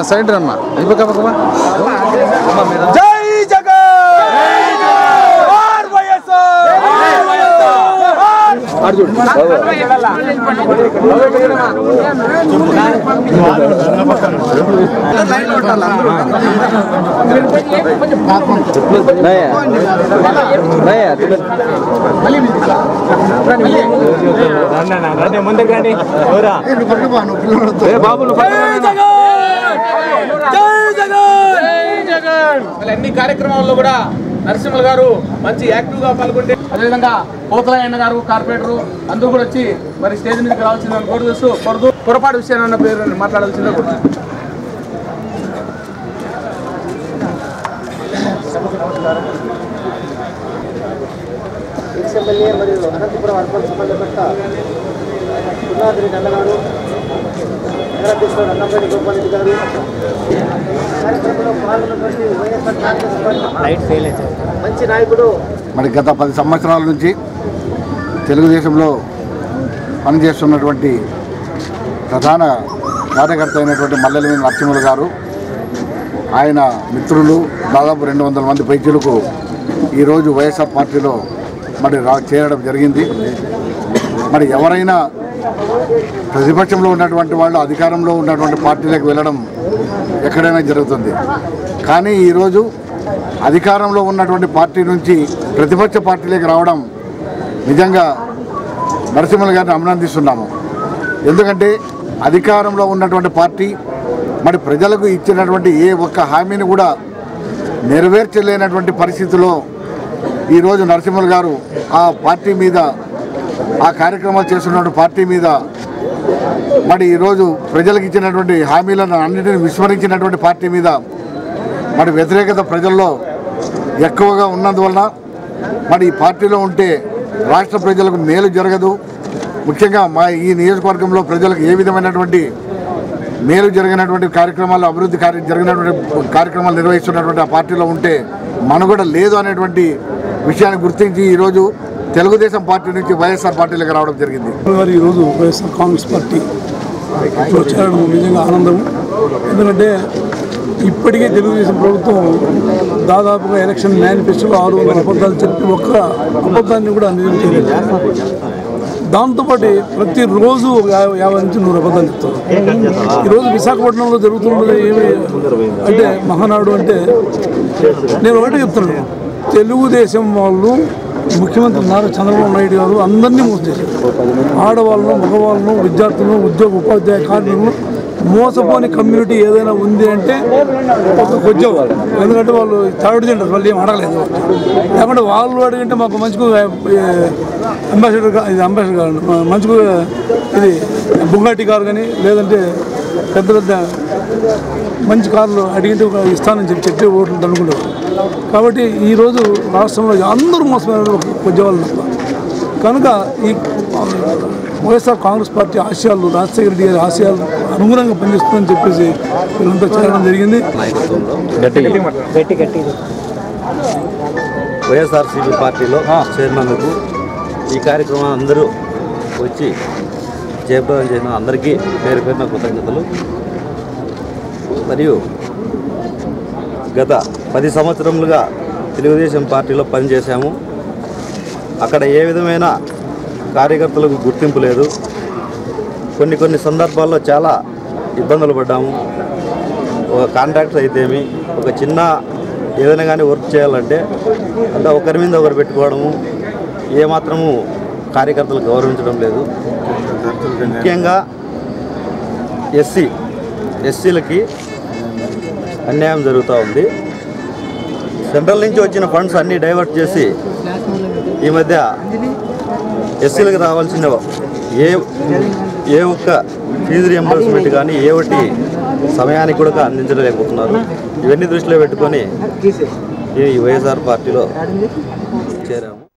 Side రమ్మా జై జగన్ అన్ని కార్యక్రమాల్లో కూడా నరసింహులు గారు మంచి యాక్టివ్ గా పాల్గొంటే అదేవిధంగా పోతలయ్య గారు కార్పొరేటర్ అందరూ కూడా వచ్చి మరి స్టేజ్ మీదకి రావాల్సిందని కోరుతూ పొరపాటు విషయాన్ని అన్న పేరు మాట్లాడాల్సిందే కోరుతున్నాను. ఎమ్మెల్యే మరియు అనంతపురం అర్బన్ సంబంధపట్ట పునాదిరి నల్లగారు నగరాధ్యక్షుడు రంగంపల్లి గోపాలరెడ్డి గారు కార్యక్రమంలో పాల్గొన్నటువంటి వైఎస్ఆర్ కాంగ్రెస్ పార్టీ మంచి నాయకుడు. మరి గత 10 సంవత్సరాల నుంచి తెలుగుదేశంలో పనిచేస్తున్నటువంటి ప్రధాన కార్యకర్త అయినటువంటి మల్లెలవేణి నరసింహులు గారు ఆయన మిత్రులు దాదాపు 200 మంది పైచులకు ఈరోజు వైఎస్ఆర్ పార్టీలో మరి చేరడం జరిగింది. మరి ఎవరైనా ప్రతిపక్షంలో ఉన్నటువంటి వాళ్ళు అధికారంలో ఉన్నటువంటి పార్టీలకు వెళ్ళడం ఎక్కడైనా జరుగుతుంది. కానీ ఈరోజు అధికారంలో ఉన్నటువంటి పార్టీ నుంచి ప్రతిపక్ష పార్టీలకు రావడం నిజంగా నరసింహులు గారిని అభినందిస్తున్నాము. ఎందుకంటే అధికారంలో ఉన్నటువంటి పార్టీ మరి ప్రజలకు ఇచ్చినటువంటి ఏ ఒక్క హామీని కూడా నెరవేర్చలేనటువంటి పరిస్థితిలో ఈరోజు నరసింహులు గారు ఆ పార్టీ మీద ఆ కార్యక్రమాలు చేస్తున్నటువంటి పార్టీ మీద మరి ఈరోజు ప్రజలకు ఇచ్చినటువంటి హామీలను అన్నింటినీ విస్మరించినటువంటి పార్టీ మీద మరి వ్యతిరేకత ప్రజల్లో ఎక్కువగా ఉన్నందువలన మరి ఈ పార్టీలో ఉంటే రాష్ట్ర ప్రజలకు మేలు జరగదు. ముఖ్యంగా ఈ నియోజకవర్గంలో ప్రజలకు ఏ విధమైనటువంటి మేలు జరిగినటువంటి కార్యక్రమాలు అభివృద్ధి జరిగినటువంటి కార్యక్రమాలు నిర్వహిస్తున్నటువంటి ఆ పార్టీలో ఉంటే మనుగడ లేదు అనేటువంటి విషయాన్ని గుర్తించి ఈరోజు తెలుగుదేశం పార్టీ నుంచి వైఎస్ఆర్ పార్టీలకు రావడం జరిగింది. ఈరోజు వైఎస్ఆర్ కాంగ్రెస్ పార్టీ చేరడం నిజంగా ఆనందం. ఎందుకంటే ఇప్పటికే తెలుగుదేశం ప్రభుత్వం దాదాపుగా ఎలక్షన్ మేనిఫెస్టోలో 600 అబద్ధాలు చెప్పి ఒక్క అబద్ధాన్ని కూడా నిజం చేయలేదు. దాంతోపాటు ప్రతిరోజు 50 నుంచి 100 అబద్ధాలు చెప్తారు. ఈరోజు విశాఖపట్నంలో జరుగుతున్నది ఏమి అంటే మహానాడు అంటే నేను ఒకటే చెప్తున్నాను, తెలుగుదేశం వాళ్ళు ముఖ్యమంత్రి నారా చంద్రబాబు నాయుడు గారు అందరినీ మోసం చేశారు. ఆడవాళ్ళను, మగవాళ్ళను, విద్యార్థులను, ఉద్యోగ ఉపాధ్యాయ కార్మికులను మోసపోని కమ్యూనిటీ ఏదైనా ఉంది అంటే ఒక ఉద్యోగాలు. ఎందుకంటే వాళ్ళు థర్డ్ జెండర్, వాళ్ళు ఏం అడగలేదు. లేకుంటే వాళ్ళు అడిగింటే మాకు మంచిగా అంబాసిడర్ కాదు, మంచిగా ఇది బుగాటి కారు కానీ లేదంటే పెద్ద పెద్ద మంచి కార్లు అడిగితే ఇస్తానని చెప్పి ఓట్లు అనుకుంటారు. కాబట్టి ఈరోజు రాష్ట్రంలో అందరూ మోసమైన ఉద్యోగాలు కనుక ఈ వైఎస్ఆర్ కాంగ్రెస్ పార్టీ ఆశయాలు రాజశేఖర రెడ్డి గారి ఆశయాలు అనుగుణంగా పనిచేస్తుందని చెప్పేసి వీళ్ళంతా చేరడం జరిగింది. వైఎస్ఆర్సీపీ పార్టీలో చేరినందుకు ఈ కార్యక్రమం అందరూ వచ్చి జయప్రదం చేసిన అందరికీ పేరు పేరున కృతజ్ఞతలు. మరియు గత 10 సంవత్సరములుగా తెలుగుదేశం పార్టీలో పనిచేశాము. అక్కడ ఏ విధమైన కార్యకర్తలకు గుర్తింపు లేదు. కొన్ని సందర్భాల్లో చాలా ఇబ్బందులు పడ్డాము. ఒక కాంట్రాక్టర్ అయితేమి, ఒక చిన్న ఏదైనా కానీ వర్క్ చేయాలంటే అంటే ఒకరి మీద ఒకరు పెట్టుకోవడము, ఏమాత్రము కార్యకర్తలు గౌరవించడం లేదు. ముఖ్యంగా ఎస్సీలకి అన్యాయం జరుగుతూ ఉంది. సెంట్రల్ నుంచి వచ్చిన ఫండ్స్ అన్నీ డైవర్ట్ చేసి ఈ మధ్య ఎస్సీలకు రావాల్సిన ఏ ఒక్క ఫీజు రియంబర్స్మెంట్ కానీ ఏ ఒకటి సమయానికి కూడా అందించలేకపోతున్నారు. ఇవన్నీ దృష్టిలో పెట్టుకొని ఈ వైఎస్ఆర్ పార్టీలో చేరాము.